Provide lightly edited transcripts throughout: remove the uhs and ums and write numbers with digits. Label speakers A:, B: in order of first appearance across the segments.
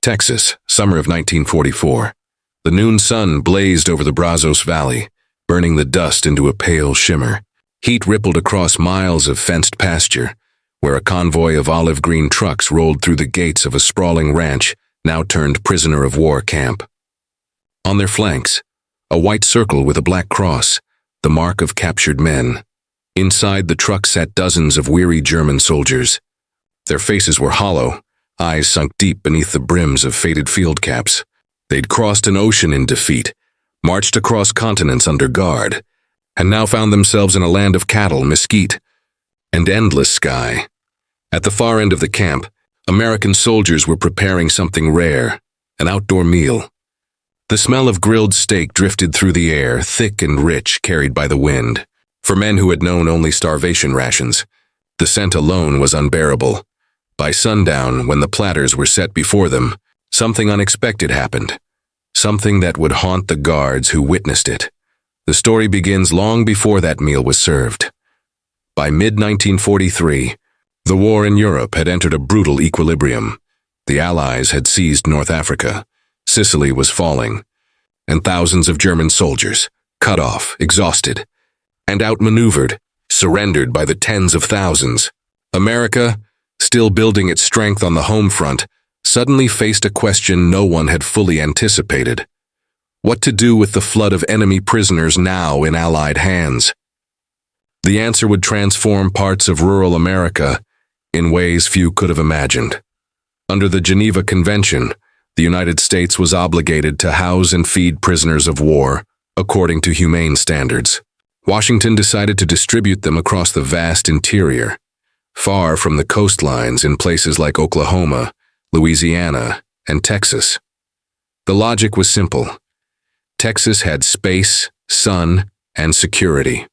A: Texas, summer of 1944. The noon sun blazed over the Brazos Valley, burning the dust into a pale shimmer. Heat rippled across miles of fenced pasture, where a convoy of olive-green trucks rolled through the gates of a sprawling ranch now turned prisoner-of-war camp. On their flanks, a white circle with a black cross, the mark of captured men. Inside the truck sat dozens of weary German soldiers. Their faces were hollow, eyes sunk deep beneath the brims of faded field caps. They'd crossed an ocean in defeat, marched across continents under guard, and now found themselves in a land of cattle, mesquite, and endless sky. At the far end of the camp, American soldiers were preparing something rare, an outdoor meal. The smell of grilled steak drifted through the air, thick and rich, carried by the wind. For men who had known only starvation rations, the scent alone was unbearable. By sundown, when the platters were set before them, something unexpected happened. Something that would haunt the guards who witnessed it. The story begins long before that meal was served. By mid-1943, the war in Europe had entered a brutal equilibrium. The Allies had seized North Africa. Sicily was falling, and thousands of German soldiers, cut off, exhausted, and outmaneuvered, surrendered by the tens of thousands. America, still building its strength on the home front, suddenly faced a question no one had fully anticipated. What to do with the flood of enemy prisoners now in Allied hands? The answer would transform parts of rural America in ways few could have imagined. Under the Geneva Convention, the United States was obligated to house and feed prisoners of war according to humane standards. Washington decided to distribute them across the vast interior, far from the coastlines in places like Oklahoma, Louisiana, and Texas. The logic was simple. Texas had space, sun, and security.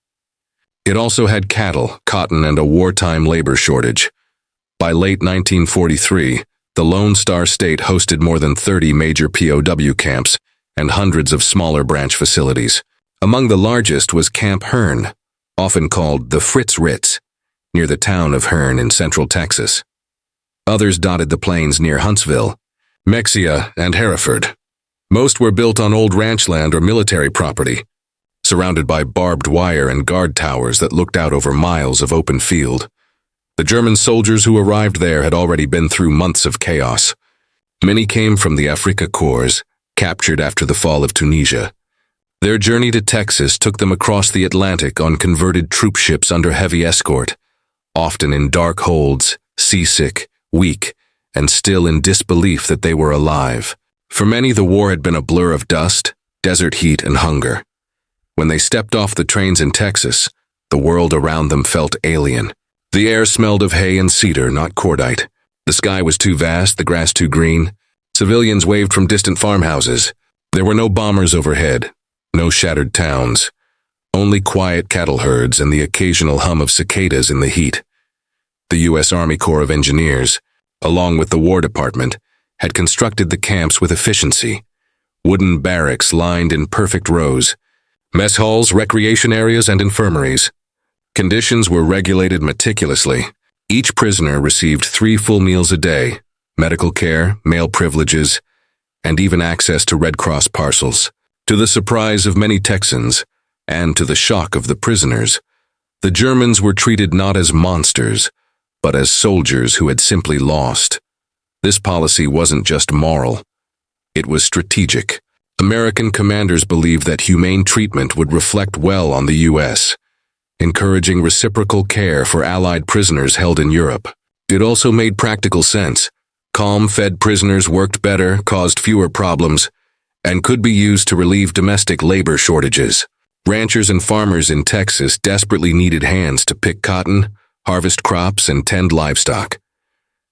A: It also had cattle, cotton, and a wartime labor shortage. By late 1943, the Lone Star State hosted more than 30 major POW camps and hundreds of smaller branch facilities. Among the largest was Camp Hearn, often called the Fritz Ritz, near the town of Hearn in central Texas. Others dotted the plains near Huntsville, Mexia, and Hereford. Most were built on old ranch land or military property, surrounded by barbed wire and guard towers that looked out over miles of open field. The German soldiers who arrived there had already been through months of chaos. Many came from the Afrika Korps, captured after the fall of Tunisia. Their journey to Texas took them across the Atlantic on converted troop ships under heavy escort, often in dark holds, seasick, weak, and still in disbelief that they were alive. For many, the war had been a blur of dust, desert heat, and hunger. When they stepped off the trains in Texas, the world around them felt alien. The air smelled of hay and cedar, not cordite. The sky was too vast, the grass too green. Civilians waved from distant farmhouses. There were no bombers overhead, no shattered towns, only quiet cattle herds and the occasional hum of cicadas in the heat. The U.S. Army Corps of Engineers, along with the War Department, had constructed the camps with efficiency. Wooden barracks lined in perfect rows, mess halls, recreation areas, and infirmaries. Conditions were regulated meticulously. Each prisoner received 3 full meals a day, medical care, mail privileges, and even access to Red Cross parcels. To the surprise of many Texans, and to the shock of the prisoners, the Germans were treated not as monsters, but as soldiers who had simply lost. This policy wasn't just moral, it was strategic. American commanders believed that humane treatment would reflect well on the U.S., encouraging reciprocal care for Allied prisoners held in Europe. It also made practical sense. Calm, fed prisoners worked better, caused fewer problems, and could be used to relieve domestic labor shortages. Ranchers and farmers in Texas desperately needed hands to pick cotton, harvest crops, and tend livestock.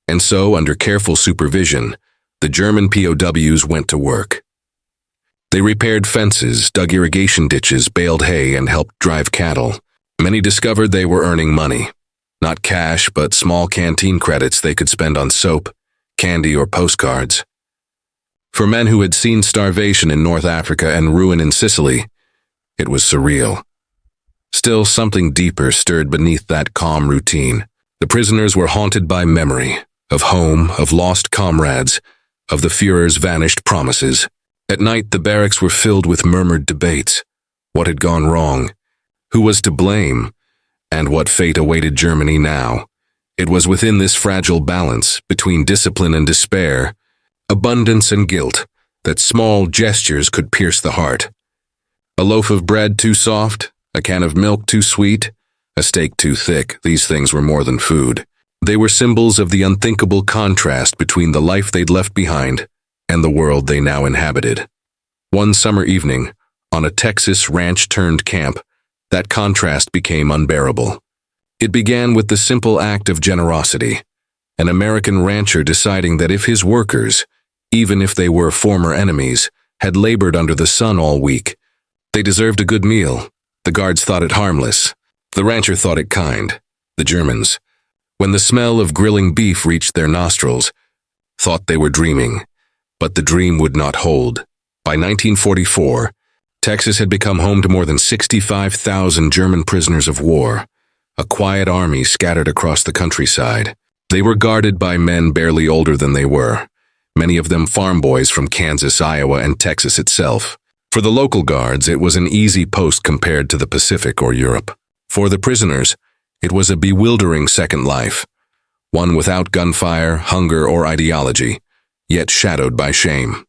A: And so, under careful supervision, the German POWs went to work. They repaired fences, dug irrigation ditches, baled hay, and helped drive cattle. Many discovered they were earning money. Not cash, but small canteen credits they could spend on soap, candy, or postcards. For men who had seen starvation in North Africa and ruin in Sicily, it was surreal. Still, something deeper stirred beneath that calm routine. The prisoners were haunted by memory, of home, of lost comrades, of the Führer's vanished promises. At night, the barracks were filled with murmured debates. What had gone wrong? Who was to blame? And what fate awaited Germany now? It was within this fragile balance between discipline and despair, abundance and guilt, that small gestures could pierce the heart. A loaf of bread too soft, a can of milk too sweet, a steak too thick, these things were more than food. They were symbols of the unthinkable contrast between the life they'd left behind and the world they now inhabited. One summer evening, on a Texas ranch-turned-camp, that contrast became unbearable. It began with the simple act of generosity, an American rancher deciding that if his workers, even if they were former enemies, had labored under the sun all week, they deserved a good meal. The guards thought it harmless. The rancher thought it kind. The Germans, when the smell of grilling beef reached their nostrils, thought they were dreaming. But the dream would not hold. By 1944, Texas had become home to more than 65,000 German prisoners of war, a quiet army scattered across the countryside. They were guarded by men barely older than they were, many of them farm boys from Kansas, Iowa, and Texas itself. For the local guards, it was an easy post compared to the Pacific or Europe. For the prisoners, it was a bewildering second life, one without gunfire, hunger, or ideology, yet shadowed by shame.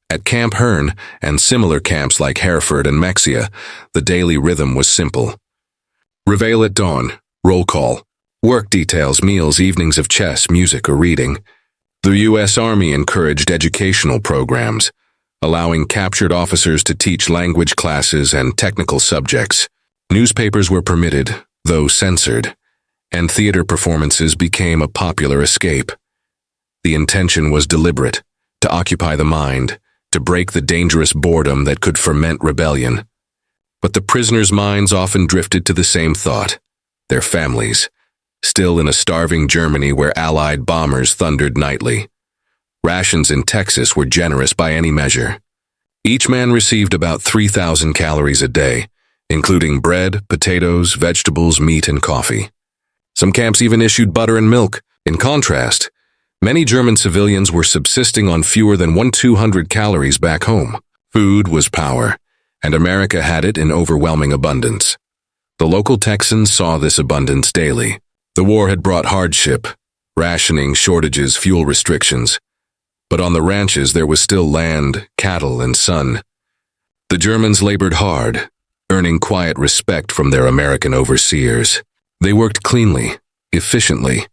A: At Camp Hearn and similar camps like Hereford and Mexia, the daily rhythm was simple. Reveille at dawn, roll call, work details, meals, evenings of chess, music, or reading. The U.S. Army encouraged educational programs, allowing captured officers to teach language classes and technical subjects. Newspapers were permitted, though censored, and theater performances became a popular escape. The intention was deliberate, to occupy the mind, to break the dangerous boredom that could ferment rebellion. But the prisoners' minds often drifted to the same thought, their families, still in a starving Germany where Allied bombers thundered nightly. Rations in Texas were generous by any measure. Each man received about 3,000 calories a day, including bread, potatoes, vegetables, meat, and coffee. Some camps even issued butter and milk. In contrast, many German civilians were subsisting on fewer than 200 calories back home. Food was power, and America had it in overwhelming abundance. The local Texans saw this abundance daily. The war had brought hardship, rationing, shortages, fuel restrictions. But on the ranches there was still land, cattle, and sun. The Germans labored hard, earning quiet respect from their American overseers. They worked cleanly, efficiently,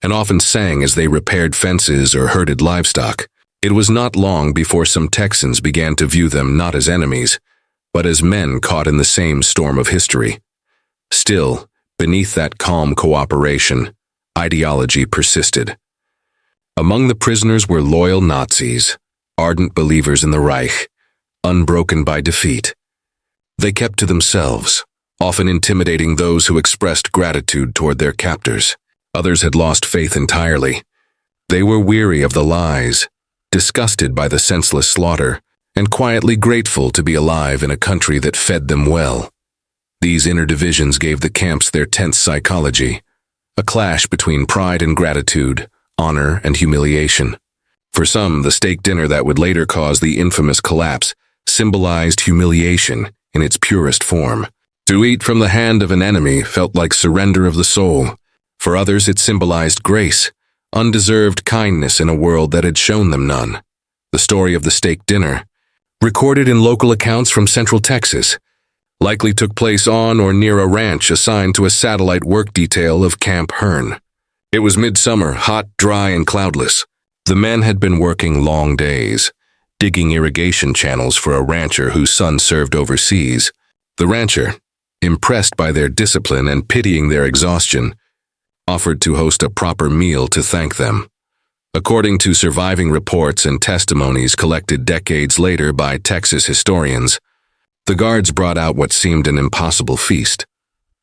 A: and often sang as they repaired fences or herded livestock. It was not long before some Texans began to view them not as enemies, but as men caught in the same storm of history. Still, beneath that calm cooperation, ideology persisted. Among the prisoners were loyal Nazis, ardent believers in the Reich, unbroken by defeat. They kept to themselves, often intimidating those who expressed gratitude toward their captors. Others had lost faith entirely. They were weary of the lies, disgusted by the senseless slaughter, and quietly grateful to be alive in a country that fed them well. These inner divisions gave the camps their tense psychology, a clash between pride and gratitude, honor and humiliation. For some, the steak dinner that would later cause the infamous collapse symbolized humiliation in its purest form. To eat from the hand of an enemy felt like surrender of the soul. For others, it symbolized grace, undeserved kindness in a world that had shown them none. The story of the steak dinner, recorded in local accounts from Central Texas, likely took place on or near a ranch assigned to a satellite work detail of Camp Hearn. It was midsummer, hot, dry, and cloudless. The men had been working long days, digging irrigation channels for a rancher whose son served overseas. The rancher, impressed by their discipline and pitying their exhaustion, offered to host a proper meal to thank them. According to surviving reports and testimonies collected decades later by Texas historians, the guards brought out what seemed an impossible feast: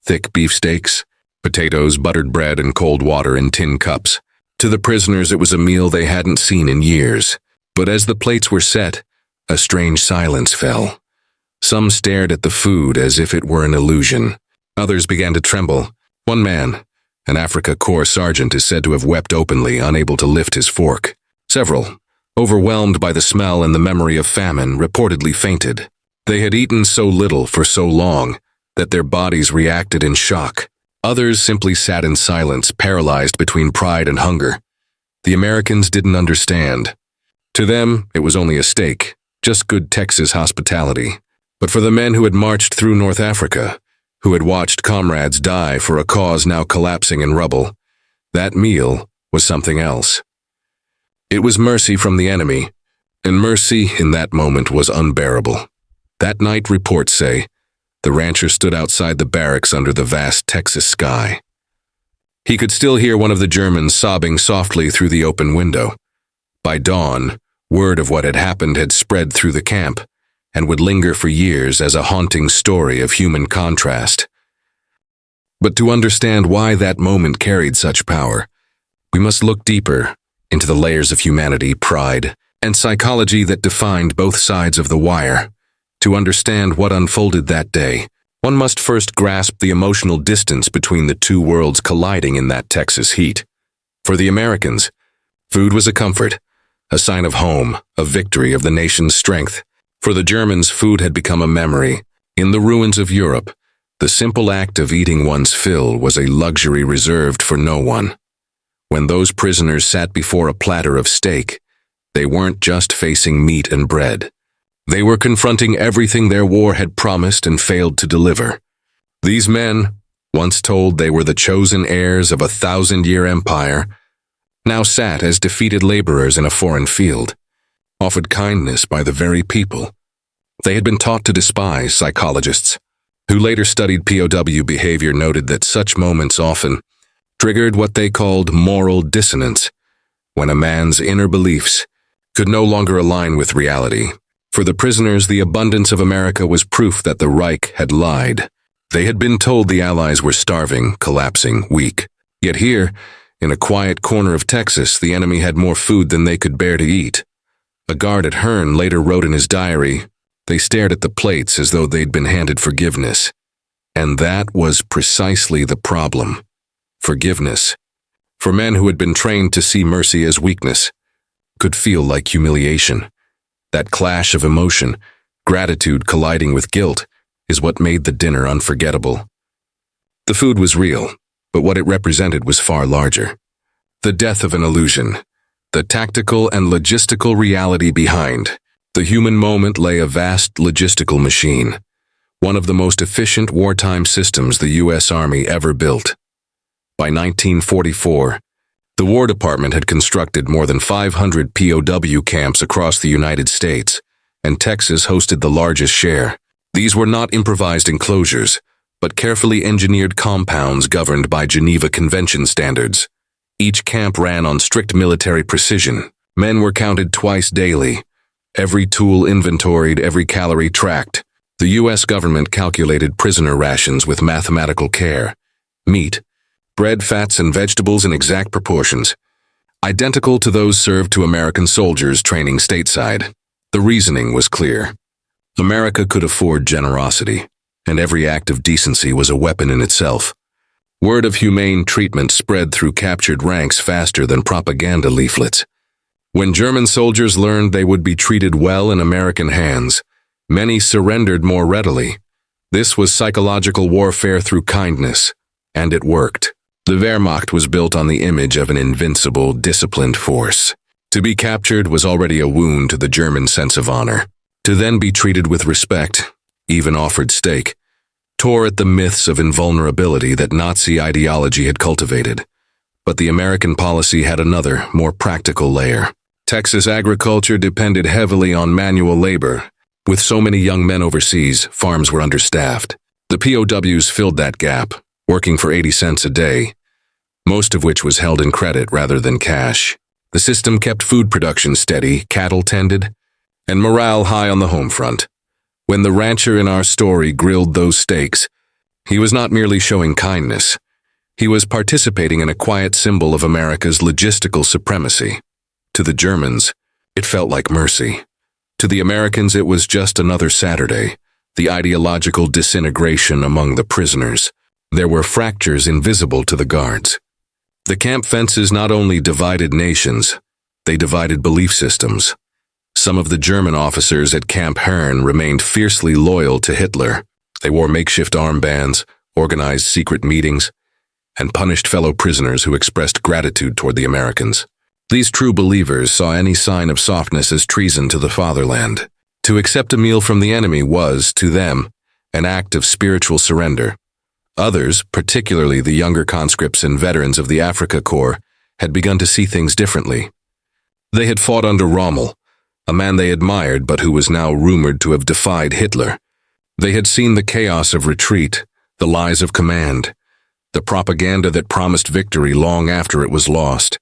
A: thick beefsteaks, potatoes, buttered bread, and cold water in tin cups. To the prisoners, it was a meal they hadn't seen in years. But as the plates were set, a strange silence fell. Some stared at the food as if it were an illusion. Others began to tremble. One man, an Afrika Korps sergeant, is said to have wept openly, unable to lift his fork. Several, overwhelmed by the smell and the memory of famine, reportedly fainted. They had eaten so little for so long that their bodies reacted in shock. Others simply sat in silence, paralyzed between pride and hunger. The Americans didn't understand. To them, it was only a steak, just good Texas hospitality. But for the men who had marched through North Africa, who had watched comrades die for a cause now collapsing in rubble, that meal was something else. It was mercy from the enemy, and mercy in that moment was unbearable. That night, reports say, the rancher stood outside the barracks under the vast Texas sky. He could still hear one of the Germans sobbing softly through the open window. By dawn, word of what had happened had spread through the camp and would linger for years as a haunting story of human contrast. But to understand why that moment carried such power, we must look deeper into the layers of humanity, pride, and psychology that defined both sides of the wire. To understand what unfolded that day, one must first grasp the emotional distance between the two worlds colliding in that Texas heat. For the Americans, food was a comfort, a sign of home, a victory of the nation's strength. For the Germans, food had become a memory. In the ruins of Europe, the simple act of eating one's fill was a luxury reserved for no one. When those prisoners sat before a platter of steak, they weren't just facing meat and bread. They were confronting everything their war had promised and failed to deliver. These men, once told they were the chosen heirs of a 1,000-year empire, now sat as defeated laborers in a foreign field, offered kindness by the very people they had been taught to despise. Psychologists who later studied POW behavior noted that such moments often triggered what they called moral dissonance, when a man's inner beliefs could no longer align with reality. For the prisoners, the abundance of America was proof that the Reich had lied. They had been told the Allies were starving, collapsing, weak. Yet here, in a quiet corner of Texas, the enemy had more food than they could bear to eat. A guard at Hearn later wrote in his diary, "They stared at the plates as though they'd been handed forgiveness." And that was precisely the problem. Forgiveness, for men who had been trained to see mercy as weakness, could feel like humiliation. That clash of emotion, gratitude colliding with guilt, is what made the dinner unforgettable. The food was real, but what it represented was far larger. The death of an illusion, the tactical and logistical reality behind. The human moment lay a vast logistical machine, one of the most efficient wartime systems the U.S. Army ever built. By 1944, the War Department had constructed more than 500 POW camps across the United States, and Texas hosted the largest share. These were not improvised enclosures, but carefully engineered compounds governed by Geneva Convention standards. Each camp ran on strict military precision. Men were counted twice daily. Every tool inventoried, every calorie tracked. The U.S. government calculated prisoner rations with mathematical care. Meat, bread, fats, and vegetables in exact proportions, identical to those served to American soldiers training stateside. The reasoning was clear. America could afford generosity, and every act of decency was a weapon in itself. Word of humane treatment spread through captured ranks faster than propaganda leaflets. When German soldiers learned they would be treated well in American hands, many surrendered more readily. This was psychological warfare through kindness, and it worked. The Wehrmacht was built on the image of an invincible, disciplined force. To be captured was already a wound to the German sense of honor. To then be treated with respect, even offered steak, tore at the myths of invulnerability that Nazi ideology had cultivated. But the American policy had another, more practical layer. Texas agriculture depended heavily on manual labor. With so many young men overseas, farms were understaffed. The POWs filled that gap, working for 80 cents a day, most of which was held in credit rather than cash. The system kept food production steady, cattle tended, and morale high on the home front. When the rancher in our story grilled those steaks, he was not merely showing kindness. He was participating in a quiet symbol of America's logistical supremacy. To the Germans, it felt like mercy. To the Americans, it was just another Saturday, the ideological disintegration among the prisoners. There were fractures invisible to the guards. The camp fences not only divided nations, They divided belief systems. Some of the German officers at Camp Herne remained fiercely loyal to Hitler. They wore makeshift armbands, organized secret meetings, and punished fellow prisoners who expressed gratitude toward the Americans. These true believers saw any sign of softness as treason to the fatherland. To accept a meal from the enemy was, to them, an act of spiritual surrender. Others, particularly the younger conscripts and veterans of the Africa Corps, had begun to see things differently. They had fought under Rommel, a man they admired but who was now rumored to have defied Hitler. They had seen the chaos of retreat, the lies of command, the propaganda that promised victory long after it was lost.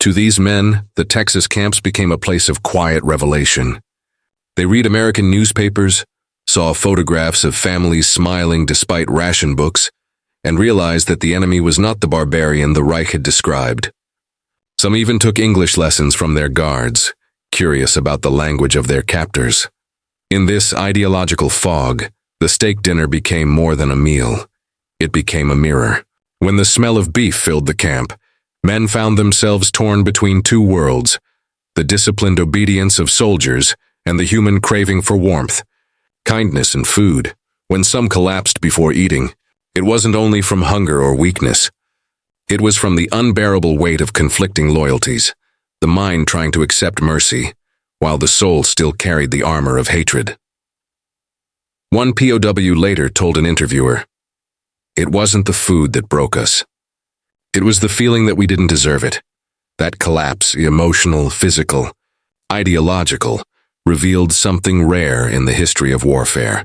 A: To these men, the Texas camps became a place of quiet revelation. They read American newspapers, saw photographs of families smiling despite ration books, and realized that the enemy was not the barbarian the Reich had described. Some even took English lessons from their guards, curious about the language of their captors. In this ideological fog, the steak dinner became more than a meal. It became a mirror. When the smell of beef filled the camp, men found themselves torn between two worlds, the disciplined obedience of soldiers and the human craving for warmth, kindness and food. When some collapsed before eating, it wasn't only from hunger or weakness. It was from the unbearable weight of conflicting loyalties, the mind trying to accept mercy, while the soul still carried the armor of hatred. One POW later told an interviewer, "It wasn't the food that broke us. It was the feeling that we didn't deserve it. That collapse, emotional, physical, ideological, revealed something rare in the history of warfare.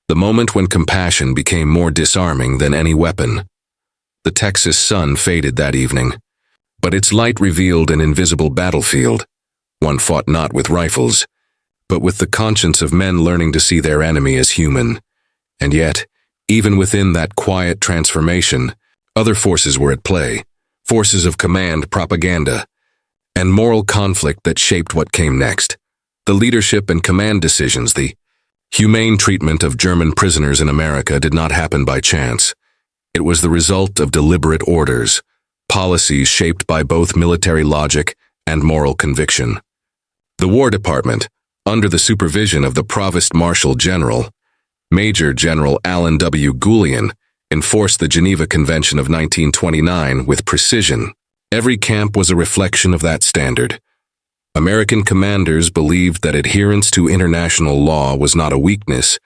A: The moment when compassion became more disarming than any weapon. The Texas sun faded that evening, but its light revealed an invisible battlefield. One fought not with rifles, but with the conscience of men learning to see their enemy as human. And yet, even within that quiet transformation, other forces were at play, forces of command, propaganda, and moral conflict that shaped what came next. The leadership and command decisions, the humane treatment of German prisoners in America did not happen by chance. It was the result of deliberate orders, policies shaped by both military logic and moral conviction. The War Department, under the supervision of the Provost Marshal General, Major General Alan W. Goulian, enforced the Geneva Convention of 1929 with precision. Every camp was a reflection of that standard. American commanders believed that adherence to international law was not a weakness,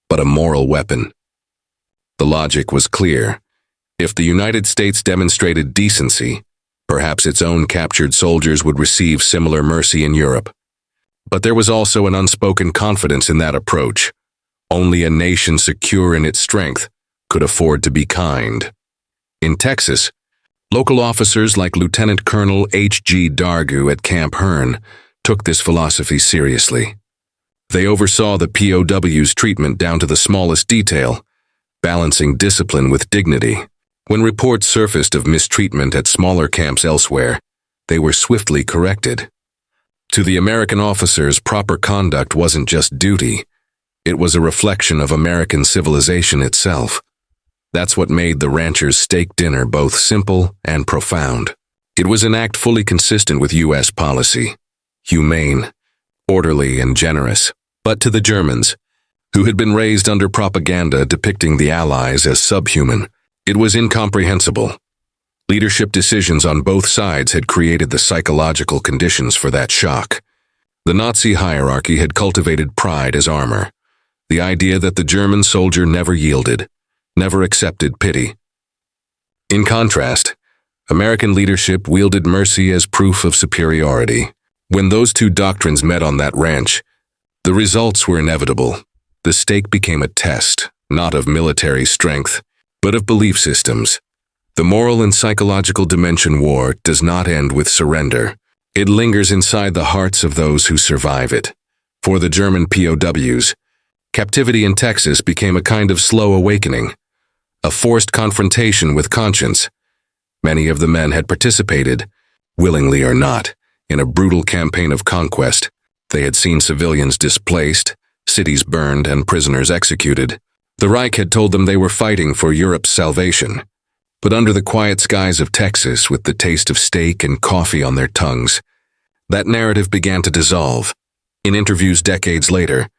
A: but a moral weapon. The logic was clear. If the United States demonstrated decency, perhaps its own captured soldiers would receive similar mercy in Europe. But there was also an unspoken confidence in that approach. Only a nation secure in its strength could afford to be kind. In Texas, local officers like Lieutenant Colonel H.G. Dargu at Camp Herne took this philosophy seriously. They oversaw the POW's treatment down to the smallest detail, balancing discipline with dignity. When reports surfaced of mistreatment at smaller camps elsewhere, they were swiftly corrected. To the American officers, proper conduct wasn't just duty. It was a reflection of American civilization itself. That's what made the ranchers' steak dinner both simple and profound. It was an act fully consistent with U.S. policy, humane, orderly, and generous. But to the Germans, who had been raised under propaganda depicting the Allies as subhuman, it was incomprehensible. Leadership decisions on both sides had created the psychological conditions for that shock. The Nazi hierarchy had cultivated pride as armor, the idea that the German soldier never yielded, never accepted pity. In contrast, American leadership wielded mercy as proof of superiority. When those two doctrines met on that ranch, the results were inevitable. The stake became a test, not of military strength, but of belief systems. The moral and psychological dimension war does not end with surrender. It lingers inside the hearts of those who survive it. For the German POWs, captivity in Texas became a kind of slow awakening, a forced confrontation with conscience. Many of the men had participated, willingly or not, in a brutal campaign of conquest. They had seen civilians displaced, cities burned, and prisoners executed. The Reich had told them they were fighting for Europe's salvation. But under the quiet skies of Texas, with the taste of steak and coffee on their tongues, That narrative began to dissolve. In interviews decades later,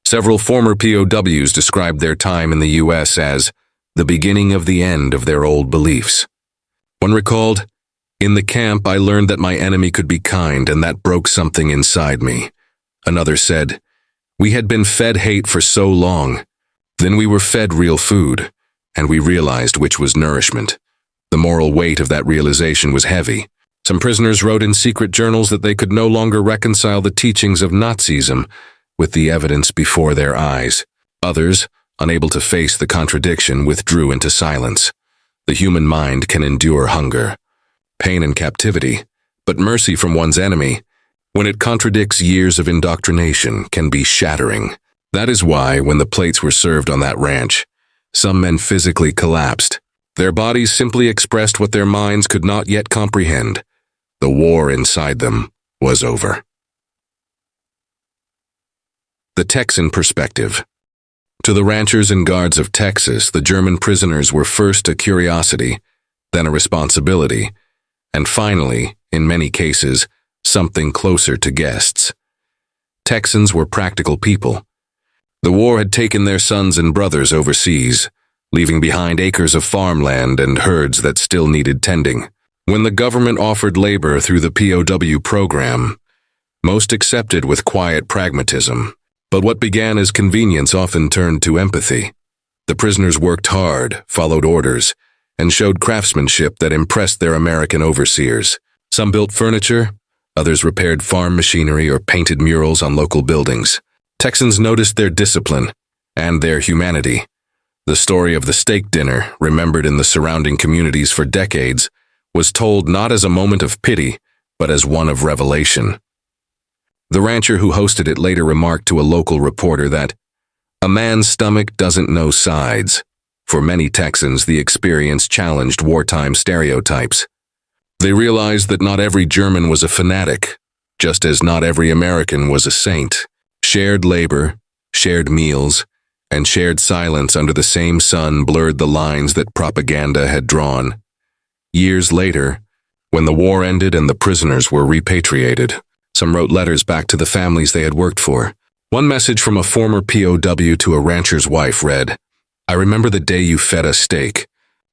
A: several former POWs described their time in the U.S. as the beginning of the end of their old beliefs. One recalled, "In the camp, I learned that my enemy could be kind, and that broke something inside me." Another said, "We had been fed hate for so long. Then we were fed real food, and we realized which was nourishment." The moral weight of that realization was heavy. Some prisoners wrote in secret journals that they could no longer reconcile the teachings of Nazism with the evidence before their eyes. Others, unable to face the contradiction, withdrew into silence. The human mind can endure hunger, pain and captivity, but mercy from one's enemy, when it contradicts years of indoctrination, can be shattering. That is why, when the plates were served on that ranch, some men physically collapsed. Their bodies simply expressed what their minds could not yet comprehend. The war inside them was over. The Texan perspective. To the ranchers and guards of Texas, the German prisoners were first a curiosity, then a responsibility, and finally, in many cases, something closer to guests. Texans were practical people. The war had taken their sons and brothers overseas, leaving behind acres of farmland and herds that still needed tending. When the government offered labor through the POW program, most accepted with quiet pragmatism. But what began as convenience often turned to empathy. The prisoners worked hard, followed orders, and showed craftsmanship that impressed their American overseers. Some built furniture, others repaired farm machinery or painted murals on local buildings. Texans noticed their discipline and their humanity. The story of the steak dinner, remembered in the surrounding communities for decades, was told not as a moment of pity, but as one of revelation. The rancher who hosted it later remarked to a local reporter that, "A man's stomach doesn't know sides." For many Texans, the experience challenged wartime stereotypes. They realized that not every German was a fanatic, just as not every American was a saint. Shared labor, shared meals, and shared silence under the same sun blurred the lines that propaganda had drawn. Years later, when the war ended and the prisoners were repatriated, some wrote letters back to the families they had worked for. One message from a former POW to a rancher's wife read, "I remember the day you fed us steak.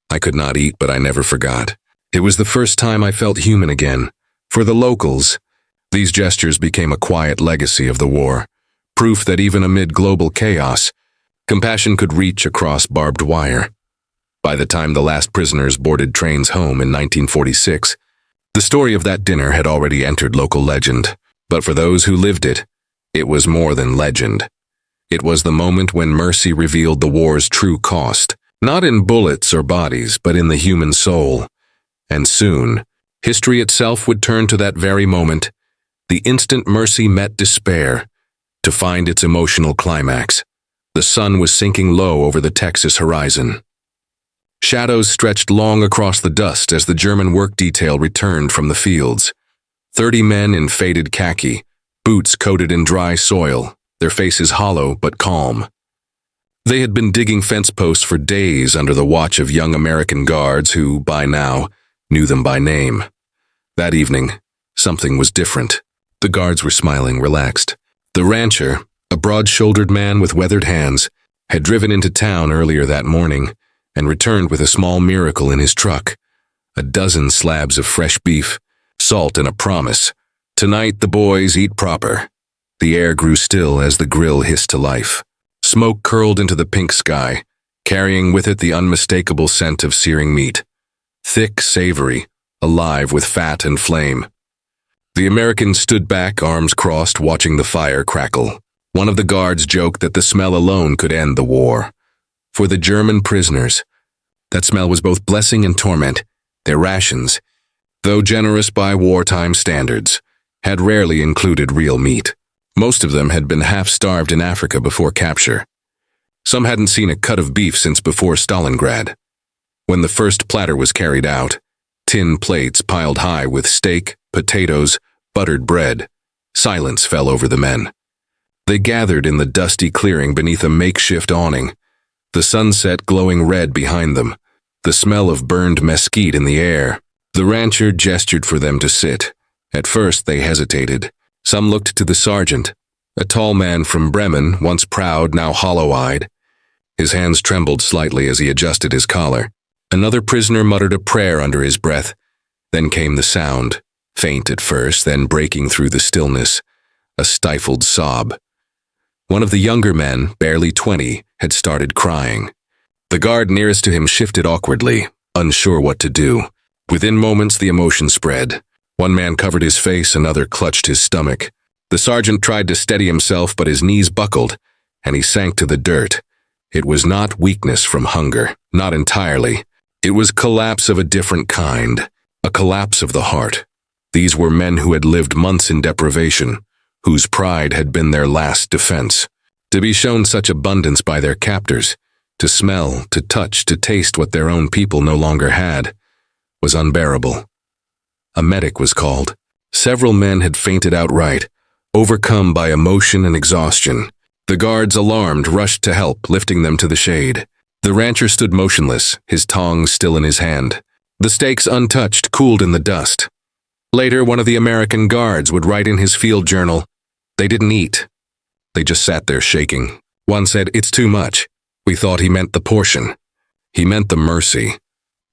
A: I could not eat, but I never forgot. It was the first time I felt human again." For the locals, these gestures became a quiet legacy of the war, proof that even amid global chaos, compassion could reach across barbed wire. By the time the last prisoners boarded trains home in 1946, the story of that dinner had already entered local legend. But for those who lived it, it was more than legend. It was the moment when mercy revealed the war's true cost, not in bullets or bodies, but in the human soul. And soon, history itself would turn to that very moment, the instant mercy met despair, to find its emotional climax. The sun was sinking low over the Texas horizon. Shadows stretched long across the dust as the German work detail returned from the fields. 30 men in faded khaki, boots coated in dry soil, their faces hollow but calm. They had been digging fence posts for days under the watch of young American guards who, by now, knew them by name. That evening, something was different. The guards were smiling, relaxed. The rancher, a broad-shouldered man with weathered hands, had driven into town earlier that morning and returned with a small miracle in his truck. A dozen slabs of fresh beef, salt, and a promise. Tonight the boys eat proper. The air grew still as the grill hissed to life. Smoke curled into the pink sky, carrying with it the unmistakable scent of searing meat. Thick, savory, alive with fat and flame. The Americans stood back, arms crossed, watching the fire crackle. One of the guards joked that the smell alone could end the war. For the German prisoners, that smell was both blessing and torment. Their rations, though generous by wartime standards, had rarely included real meat. Most of them had been half-starved in Africa before capture. Some hadn't seen a cut of beef since before Stalingrad. When the first platter was carried out, tin plates piled high with steak, potatoes, buttered bread, silence fell over the men. They gathered in the dusty clearing beneath a makeshift awning, the sunset glowing red behind them, the smell of burned mesquite in the air. The rancher gestured for them to sit, At first they hesitated. Some looked to the sergeant, a tall man from Bremen, once proud, now hollow-eyed. His hands trembled slightly as he adjusted his collar. Another prisoner muttered a prayer under his breath. Then came the sound, faint at first, then breaking through the stillness, a stifled sob. One of the younger men, barely 20, had started crying. The guard nearest to him shifted awkwardly, unsure what to do. Within moments, the emotion spread. One man covered his face, another clutched his stomach. The sergeant tried to steady himself, but his knees buckled, and he sank to the dirt. It was not weakness from hunger, not entirely. It was collapse of a different kind, a collapse of the heart. These were men who had lived months in deprivation, whose pride had been their last defense. To be shown such abundance by their captors, to smell, to touch, to taste what their own people no longer had, was unbearable. A medic was called. Several men had fainted outright, overcome by emotion and exhaustion. The guards, alarmed, rushed to help, lifting them to the shade. The rancher stood motionless, his tongs still in his hand. The steaks untouched, cooled in the dust. Later, one of the American guards would write in his field journal, "They didn't eat. They just sat there shaking." One said, "It's too much. We thought he meant the portion." He meant the mercy.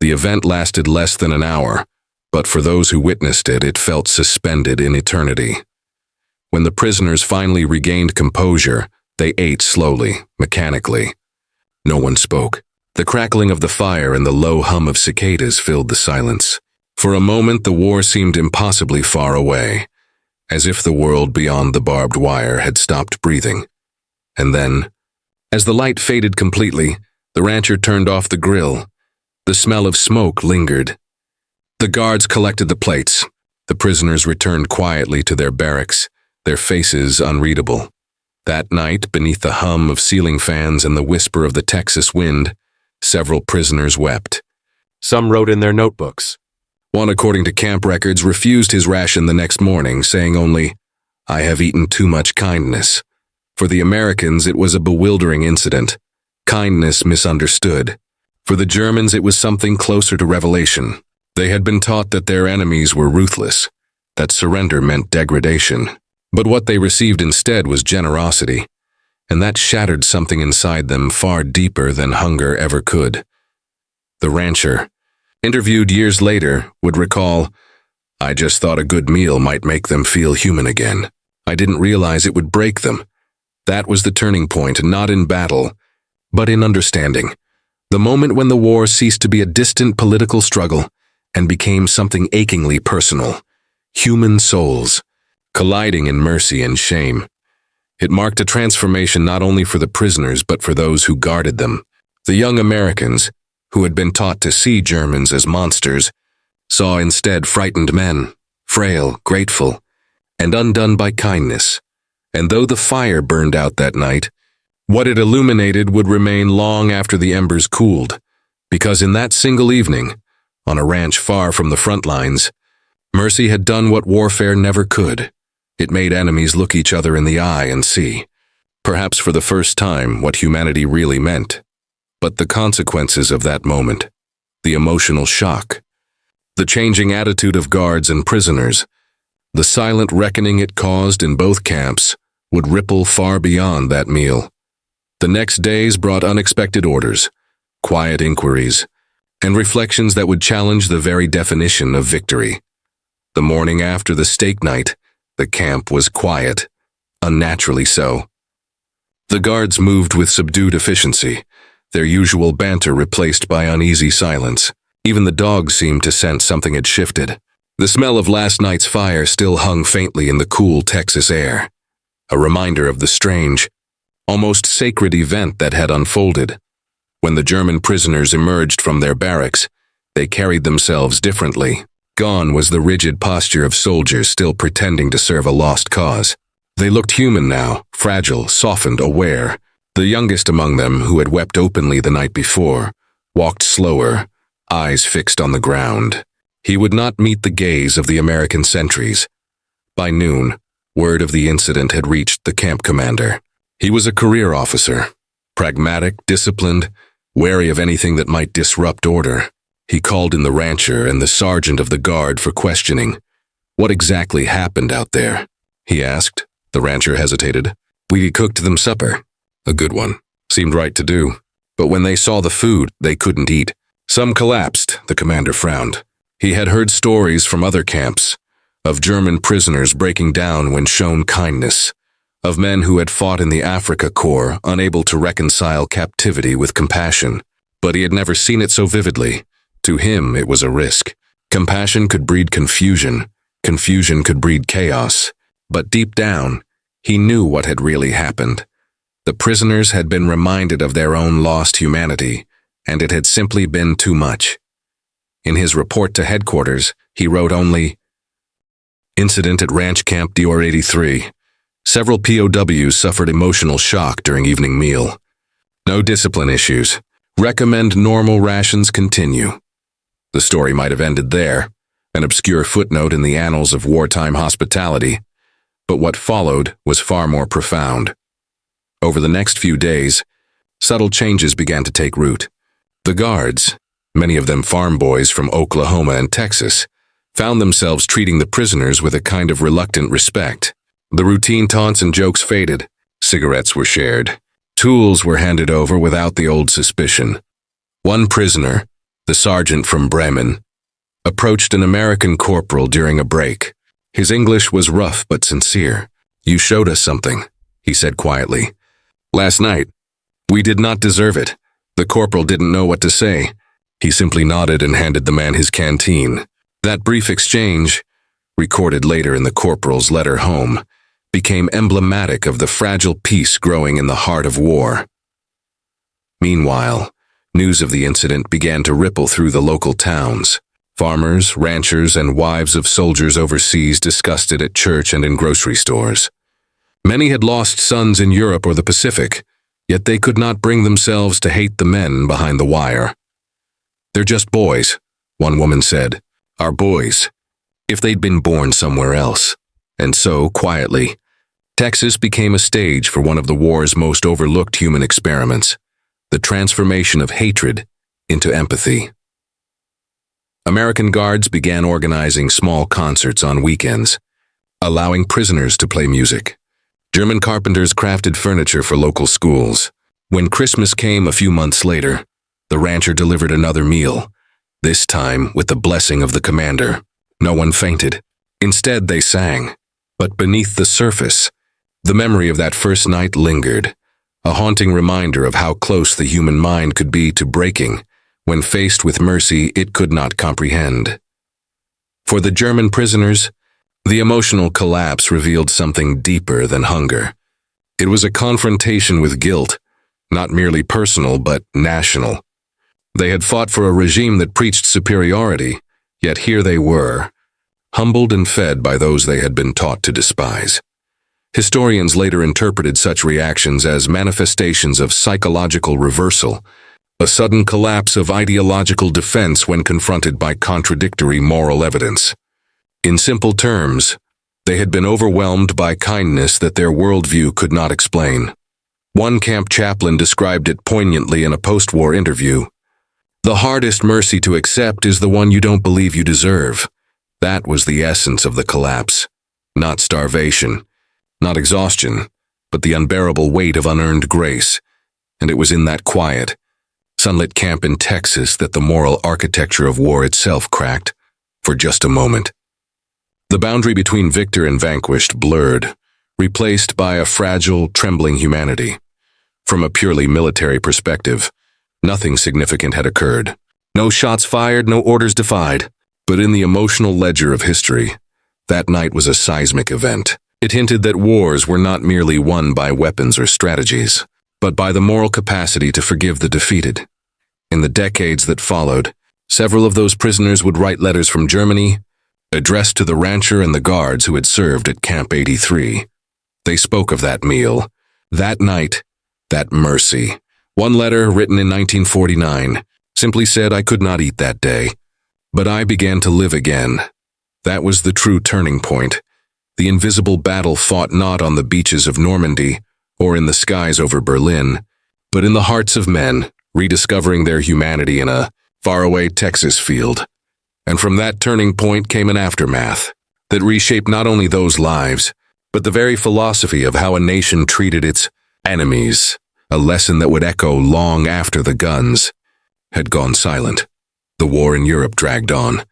A: The event lasted less than an hour, but for those who witnessed it, it felt suspended in eternity. When the prisoners finally regained composure, they ate slowly, mechanically. No one spoke. The crackling of the fire and the low hum of cicadas filled the silence. For a moment, the war seemed impossibly far away, as if the world beyond the barbed wire had stopped breathing. And then, as the light faded completely, the rancher turned off the grill. The smell of smoke lingered. The guards collected the plates. The prisoners returned quietly to their barracks, their faces unreadable. That night, beneath the hum of ceiling fans and the whisper of the Texas wind, several prisoners wept. Some wrote in their notebooks. One, according to camp records, refused his ration the next morning, saying only, "I have eaten too much kindness." For the Americans, it was a bewildering incident. Kindness misunderstood. For the Germans, it was something closer to revelation. They had been taught that their enemies were ruthless, that surrender meant degradation. But what they received instead was generosity, and that shattered something inside them far deeper than hunger ever could. The rancher, interviewed years later, would recall, "I just thought a good meal might make them feel human again. I didn't realize it would break them." That was the turning point, not in battle, but in understanding. The moment when the war ceased to be a distant political struggle and became something achingly personal. Human souls, colliding in mercy and shame. It marked a transformation not only for the prisoners but for those who guarded them. The young Americans, who had been taught to see Germans as monsters, saw instead frightened men, frail, grateful, and undone by kindness. And though the fire burned out that night, what it illuminated would remain long after the embers cooled, because in that single evening, on a ranch far from the front lines, mercy had done what warfare never could. It made enemies look each other in the eye and see, perhaps for the first time, what humanity really meant. But the consequences of that moment, the emotional shock, the changing attitude of guards and prisoners, the silent reckoning it caused in both camps, would ripple far beyond that meal. The next days brought unexpected orders, quiet inquiries, and reflections that would challenge the very definition of victory. The morning after the steak night, the camp was quiet, unnaturally so. The guards moved with subdued efficiency, their usual banter replaced by uneasy silence. Even the dogs seemed to sense something had shifted. The smell of last night's fire still hung faintly in the cool Texas air, a reminder of the strange, almost sacred event that had unfolded. When the German prisoners emerged from their barracks, they carried themselves differently. Gone was the rigid posture of soldiers still pretending to serve a lost cause. They looked human now, fragile, softened, aware. The youngest among them, who had wept openly the night before, walked slower, eyes fixed on the ground. He would not meet the gaze of the American sentries. By noon, word of the incident had reached the camp commander. He was a career officer, pragmatic, disciplined, wary of anything that might disrupt order. He called in the rancher and the sergeant of the guard for questioning. "What exactly happened out there?" he asked. The rancher hesitated. "We cooked them supper. A good one. Seemed right to do. But when they saw the food, they couldn't eat. Some collapsed," the commander frowned. He had heard stories from other camps, of German prisoners breaking down when shown kindness, of men who had fought in the Africa Corps, unable to reconcile captivity with compassion. But he had never seen it so vividly. To him, it was a risk. Compassion could breed confusion. Confusion could breed chaos. But deep down, he knew what had really happened. The prisoners had been reminded of their own lost humanity, and it had simply been too much. In his report to headquarters, he wrote only, "Incident at Ranch Camp Dior 83. Several POWs suffered emotional shock during evening meal. No discipline issues. Recommend normal rations continue." The story might have ended there, an obscure footnote in the annals of wartime hospitality, but what followed was far more profound. Over the next few days, subtle changes began to take root. The guards, many of them farm boys from Oklahoma and Texas, found themselves treating the prisoners with a kind of reluctant respect. The routine taunts and jokes faded. Cigarettes were shared. Tools were handed over without the old suspicion. One prisoner, the sergeant from Bremen, approached an American corporal during a break. His English was rough but sincere. "You showed us something," he said quietly. "Last night. We did not deserve it." The corporal didn't know what to say. He simply nodded and handed the man his canteen. That brief exchange, recorded later in the corporal's letter home, became emblematic of the fragile peace growing in the heart of war. Meanwhile, news of the incident began to ripple through the local towns. Farmers, ranchers, and wives of soldiers overseas discussed it at church and in grocery stores. Many had lost sons in Europe or the Pacific, yet they could not bring themselves to hate the men behind the wire. "They're just boys," one woman said. "Our boys. If they'd been born somewhere else." And so, quietly, Texas became a stage for one of the war's most overlooked human experiments, the transformation of hatred into empathy. American guards began organizing small concerts on weekends, allowing prisoners to play music. German carpenters crafted furniture for local schools. When Christmas came a few months later, the rancher delivered another meal, this time with the blessing of the commander. No one fainted. Instead, they sang. But beneath the surface, the memory of that first night lingered, a haunting reminder of how close the human mind could be to breaking when faced with mercy it could not comprehend. For the German prisoners, the emotional collapse revealed something deeper than hunger. It was a confrontation with guilt, not merely personal but national. They had fought for a regime that preached superiority, yet here they were, humbled and fed by those they had been taught to despise. Historians later interpreted such reactions as manifestations of psychological reversal, a sudden collapse of ideological defense when confronted by contradictory moral evidence. In simple terms, they had been overwhelmed by kindness that their worldview could not explain. One camp chaplain described it poignantly in a post-war interview. "The hardest mercy to accept is the one you don't believe you deserve." That was the essence of the collapse. Not starvation, not exhaustion, but the unbearable weight of unearned grace. And it was in that quiet, sunlit camp in Texas that the moral architecture of war itself cracked, for just a moment. The boundary between victor and vanquished blurred, replaced by a fragile, trembling humanity. From a purely military perspective, nothing significant had occurred. No shots fired, no orders defied. But in the emotional ledger of history, that night was a seismic event. It hinted that wars were not merely won by weapons or strategies, but by the moral capacity to forgive the defeated. In the decades that followed, several of those prisoners would write letters from Germany, addressed to the rancher and the guards who had served at Camp 83. They spoke of that meal, that night, that mercy. One letter, written in 1949, simply said, "I could not eat that day, but I began to live again." That was the true turning point. The invisible battle fought not on the beaches of Normandy or in the skies over Berlin, but in the hearts of men, rediscovering their humanity in a faraway Texas field. And from that turning point came an aftermath. that reshaped not only those lives, but the very philosophy of how a nation treated its enemies, a lesson that would echo long after the guns had gone silent. The war in Europe dragged on,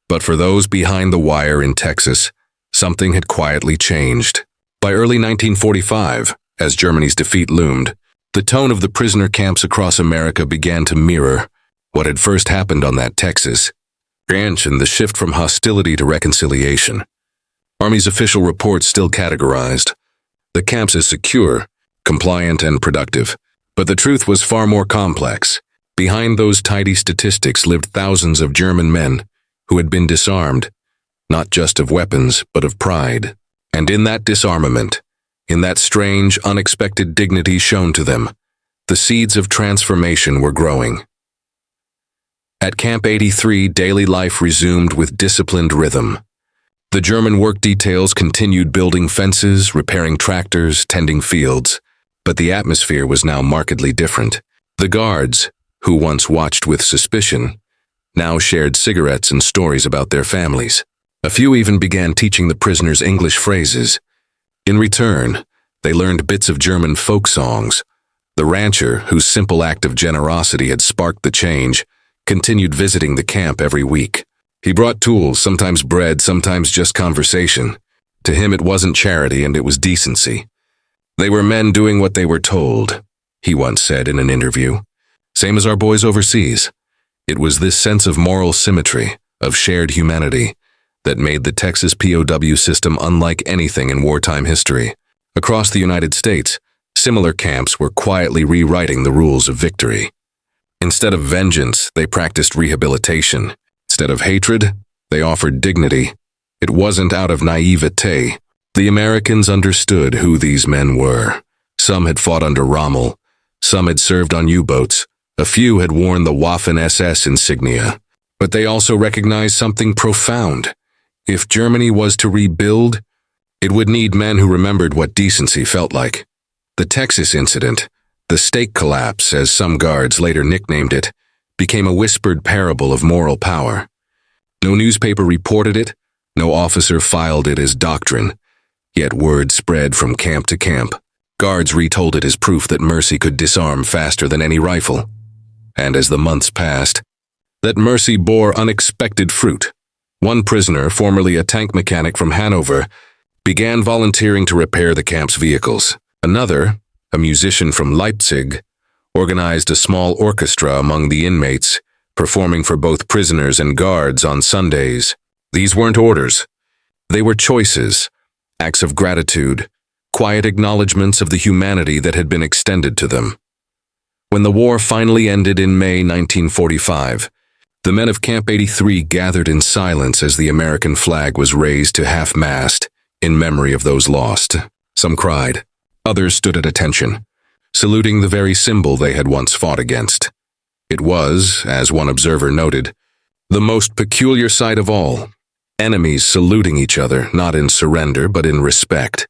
A: but for those behind the wire in Texas, something had quietly changed. By early 1945, as Germany's defeat loomed, the tone of the prisoner camps across America began to mirror what had first happened on that Texas ranch and the shift from hostility to reconciliation. Army's official reports still categorized the camps as secure, compliant, and productive, but the truth was far more complex. Behind those tidy statistics lived thousands of German men who had been disarmed, not just of weapons, but of pride. And in that disarmament, in that strange, unexpected dignity shown to them, the seeds of transformation were growing. At Camp 83, daily life resumed with disciplined rhythm. The German work details continued building fences, repairing tractors, tending fields, but the atmosphere was now markedly different. The guards, who once watched with suspicion, now shared cigarettes and stories about their families. A few even began teaching the prisoners English phrases. In return, they learned bits of German folk songs. The rancher, whose simple act of generosity had sparked the change, continued visiting the camp every week. He brought tools, sometimes bread, sometimes just conversation. To him it wasn't charity and it was decency. They were men doing what they were told, he once said in an interview. Same as our boys overseas. It was this sense of moral symmetry, of shared humanity, that made the Texas POW system unlike anything in wartime history. Across the United States, similar camps were quietly rewriting the rules of victory. Instead of vengeance, they practiced rehabilitation. Instead of hatred, they offered dignity. It wasn't out of naivete. The Americans understood who these men were. Some had fought under Rommel. Some had served on U-boats. A few had worn the Waffen-SS insignia. But they also recognized something profound. If Germany was to rebuild, it would need men who remembered what decency felt like. The Texas incident, the stake collapse, as some guards later nicknamed it, became a whispered parable of moral power. No newspaper reported it, no officer filed it as doctrine, yet word spread from camp to camp. Guards retold it as proof that mercy could disarm faster than any rifle. And as the months passed, that mercy bore unexpected fruit. One prisoner, formerly a tank mechanic from Hanover, began volunteering to repair the camp's vehicles. Another, a musician from Leipzig, organized a small orchestra among the inmates, performing for both prisoners and guards on Sundays. These weren't orders. They were choices, acts of gratitude, quiet acknowledgments of the humanity that had been extended to them. When the war finally ended in May 1945, the men of Camp 83 gathered in silence as the American flag was raised to half-mast in memory of those lost. Some cried. Others stood at attention, saluting the very symbol they had once fought against. It was, as one observer noted, the most peculiar sight of all, enemies saluting each other, not in surrender but in respect.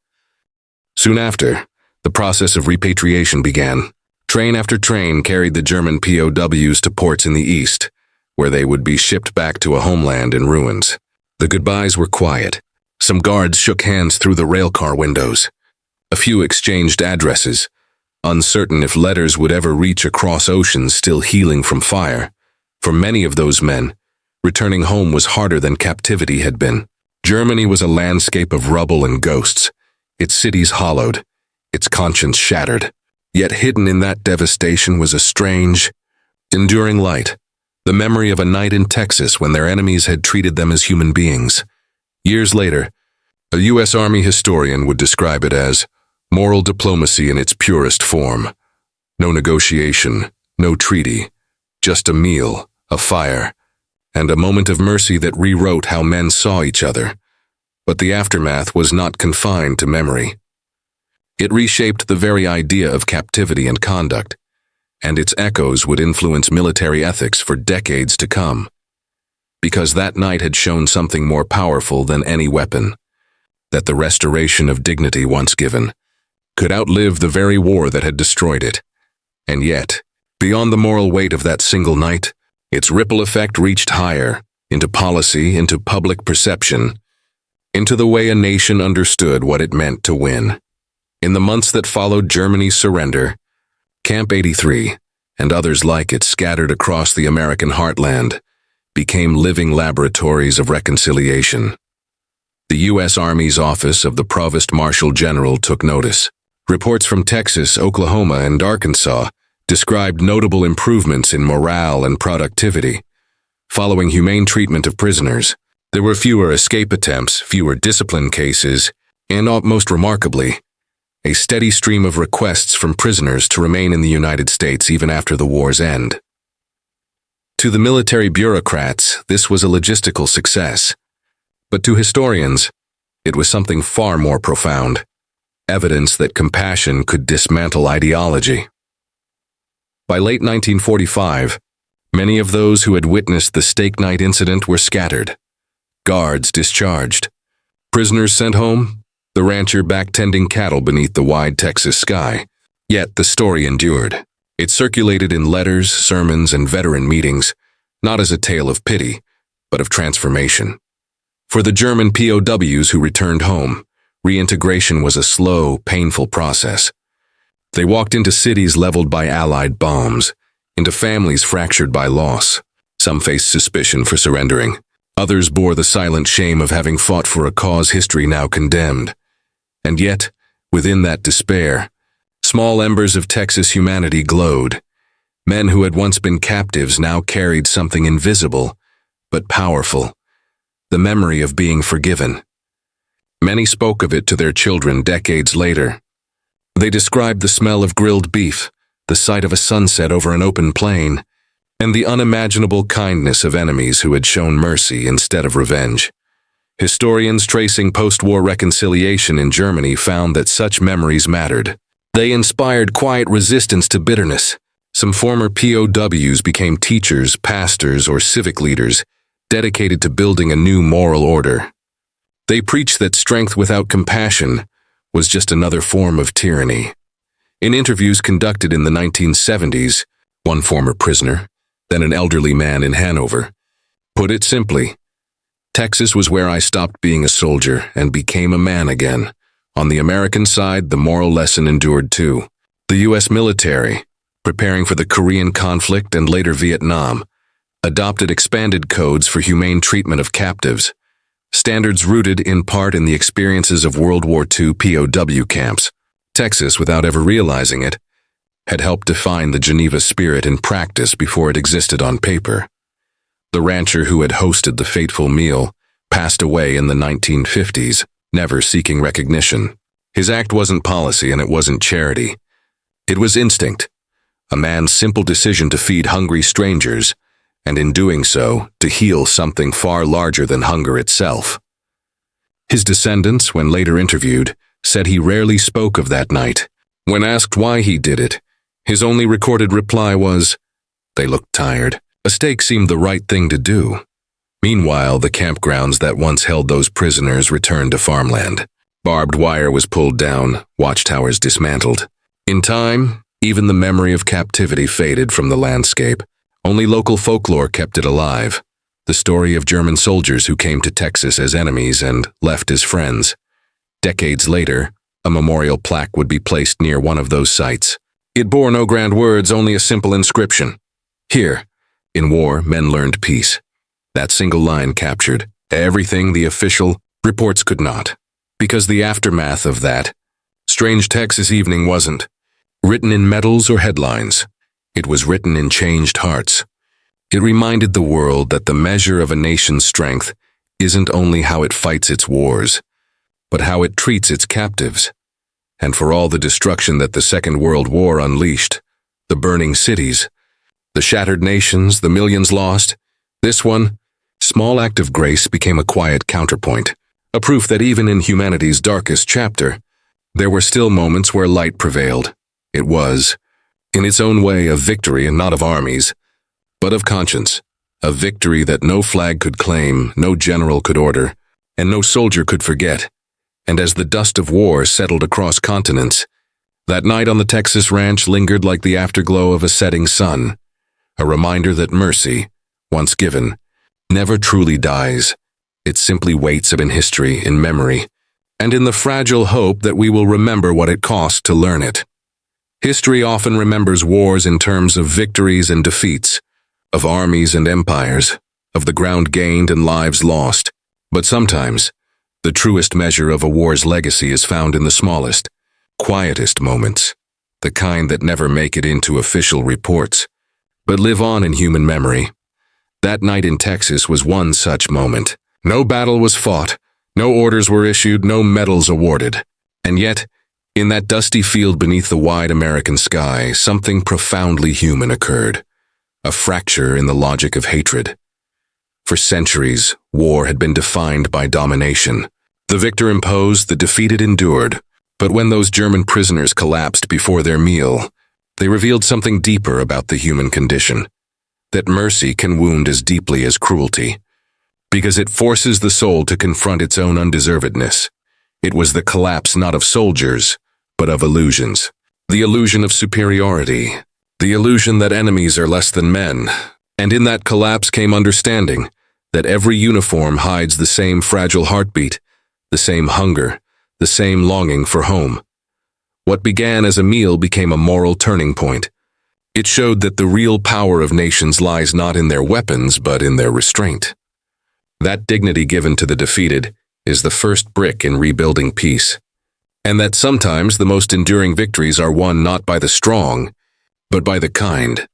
A: Soon after, the process of repatriation began. Train after train carried the German POWs to ports in the east, where they would be shipped back to a homeland in ruins. The goodbyes were quiet. Some guards shook hands through the railcar windows. A few exchanged addresses, uncertain if letters would ever reach across oceans still healing from fire. For many of those men, returning home was harder than captivity had been. Germany was a landscape of rubble and ghosts, its cities hollowed, its conscience shattered. Yet hidden in that devastation was a strange, enduring light, the memory of a night in Texas when their enemies had treated them as human beings. Years later, a U.S. Army historian would describe it as moral diplomacy in its purest form. No negotiation, no treaty, just a meal, a fire, and a moment of mercy that rewrote how men saw each other. But the aftermath was not confined to memory. It reshaped the very idea of captivity and conduct, and its echoes would influence military ethics for decades to come. Because that night had shown something more powerful than any weapon, that the restoration of dignity once given could outlive the very war that had destroyed it. And yet, beyond the moral weight of that single night, its ripple effect reached higher, into policy, into public perception. into the way a nation understood what it meant to win. In the months that followed Germany's surrender, Camp 83, and others like it scattered across the American heartland, became living laboratories of reconciliation. The U.S. Army's Office of the Provost Marshal General took notice. Reports from Texas, Oklahoma, and Arkansas described notable improvements in morale and productivity. Following humane treatment of prisoners, there were fewer escape attempts, fewer discipline cases, and, most remarkably, a steady stream of requests from prisoners to remain in the United States even after the war's end. To the military bureaucrats, this was a logistical success. But to historians, it was something far more profound. Evidence that compassion could dismantle ideology. By late 1945, many of those who had witnessed the Steak Night incident were scattered. Guards discharged. Prisoners sent home, the rancher back tending cattle beneath the wide Texas sky. Yet the story endured. It circulated in letters, sermons, and veteran meetings, not as a tale of pity, but of transformation. For the German POWs who returned home, reintegration was a slow, painful process. They walked into cities leveled by Allied bombs, into families fractured by loss. Some faced suspicion for surrendering. Others bore the silent shame of having fought for a cause history now condemned. And yet, within that despair, small embers of Texas humanity glowed. Men who had once been captives now carried something invisible, but powerful. The memory of being forgiven. Many spoke of it to their children decades later. They described the smell of grilled beef, the sight of a sunset over an open plain, and the unimaginable kindness of enemies who had shown mercy instead of revenge. Historians tracing post-war reconciliation in Germany found that such memories mattered. They inspired quiet resistance to bitterness. Some former POWs became teachers, pastors, or civic leaders, dedicated to building a new moral order. They preached that strength without compassion was just another form of tyranny. In interviews conducted in the 1970s, one former prisoner, then an elderly man in Hanover, put it simply, "Texas was where I stopped being a soldier and became a man again." On the American side, the moral lesson endured too. The U.S. military, preparing for the Korean conflict and later Vietnam, adopted expanded codes for humane treatment of captives, standards rooted in part in the experiences of World War II POW camps. Texas, without ever realizing it, had helped define the Geneva spirit in practice before it existed on paper. The rancher who had hosted the fateful meal passed away in the 1950s, never seeking recognition. His act wasn't policy and it wasn't charity. It was instinct, a man's simple decision to feed hungry strangers, and in doing so, to heal something far larger than hunger itself. His descendants, when later interviewed, said he rarely spoke of that night. When asked why he did it, his only recorded reply was, "They looked tired." A steak seemed the right thing to do. Meanwhile, the campgrounds that once held those prisoners returned to farmland. Barbed wire was pulled down, watchtowers dismantled. In time, even the memory of captivity faded from the landscape. Only local folklore kept it alive. The story of German soldiers who came to Texas as enemies and left as friends. Decades later, a memorial plaque would be placed near one of those sites. It bore no grand words, only a simple inscription. Here, in war, men learned peace. That single line captured everything the official reports could not. Because the aftermath of that strange Texas evening wasn't written in medals or headlines. It was written in changed hearts. It reminded the world that the measure of a nation's strength isn't only how it fights its wars, but how it treats its captives. And for all the destruction that the Second World War unleashed, the burning cities, the shattered nations, the millions lost, this one, small act of grace, became a quiet counterpoint, a proof that even in humanity's darkest chapter, there were still moments where light prevailed. It was, in its own way, a victory, and not of armies, but of conscience, a victory that no flag could claim, no general could order, and no soldier could forget. And as the dust of war settled across continents, that night on the Texas ranch lingered like the afterglow of a setting sun, a reminder that mercy, once given, never truly dies. It simply waits in history, in memory, and in the fragile hope that we will remember what it cost to learn it. History often remembers wars in terms of victories and defeats, of armies and empires, of the ground gained and lives lost. But sometimes, the truest measure of a war's legacy is found in the smallest, quietest moments, the kind that never make it into official reports, but live on in human memory. That night in Texas was one such moment. No battle was fought, no orders were issued, no medals awarded. And yet, in that dusty field beneath the wide American sky, something profoundly human occurred. A fracture in the logic of hatred. For centuries, war had been defined by domination. The victor imposed, the defeated endured. But when those German prisoners collapsed before their meal, they revealed something deeper about the human condition. That mercy can wound as deeply as cruelty, because it forces the soul to confront its own undeservedness. It was the collapse not of soldiers, but of illusions. The illusion of superiority, the illusion that enemies are less than men. And in that collapse came understanding that every uniform hides the same fragile heartbeat, the same hunger, the same longing for home. What began as a meal became a moral turning point. It showed that the real power of nations lies not in their weapons, but in their restraint. That dignity given to the defeated is the first brick in rebuilding peace. And that sometimes the most enduring victories are won not by the strong, but by the kind.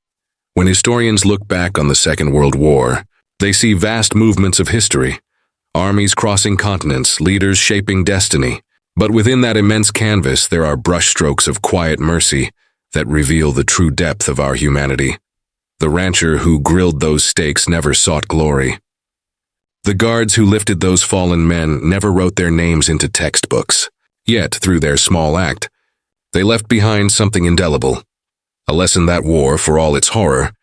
A: When historians look back on the Second World War, they see vast movements of history, armies crossing continents, leaders shaping destiny. But within that immense canvas, there are brushstrokes of quiet mercy that reveal the true depth of our humanity. The rancher who grilled those steaks never sought glory. The guards who lifted those fallen men never wrote their names into textbooks. Yet, through their small act, they left behind something indelible. A lesson that war, for all its horror,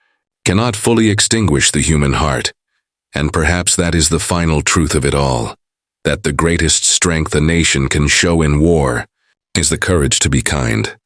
A: cannot fully extinguish the human heart. And perhaps that is the final truth of it all, that the greatest strength a nation can show in war is the courage to be kind.